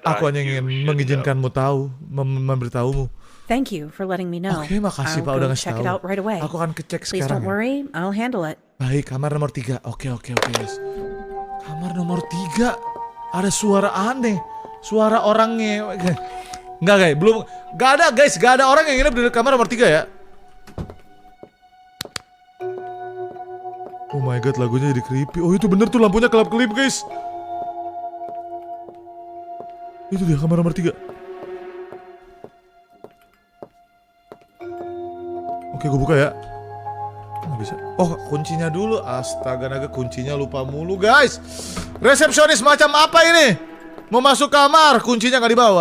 Aku hanya ingin mengizinkanmu tahu, memberitahumu. Thank you for letting me know. Oke, makasih I'll Pak go udah ngasih check tahu. it out right away. Aku akan kecek Please sekarang. don't worry, I'll handle it. Baik, kamar nomor 3. Oke guys. Kamar nomor 3. Ada suara aneh. Suara orangnya. Enggak guys, belum. Gak ada guys, gak ada orang yang nginep di kamar nomor 3 ya. Oh my god, lagunya jadi creepy. Oh itu bener tuh, lampunya kelap-kelip guys. Itu dia kamar nomor 3. Oke, gue buka ya. Nggak bisa. Oh, kuncinya dulu. Astaga naga, kuncinya lupa mulu guys. Resepsionis macam apa ini? Mau masuk kamar, kuncinya nggak dibawa.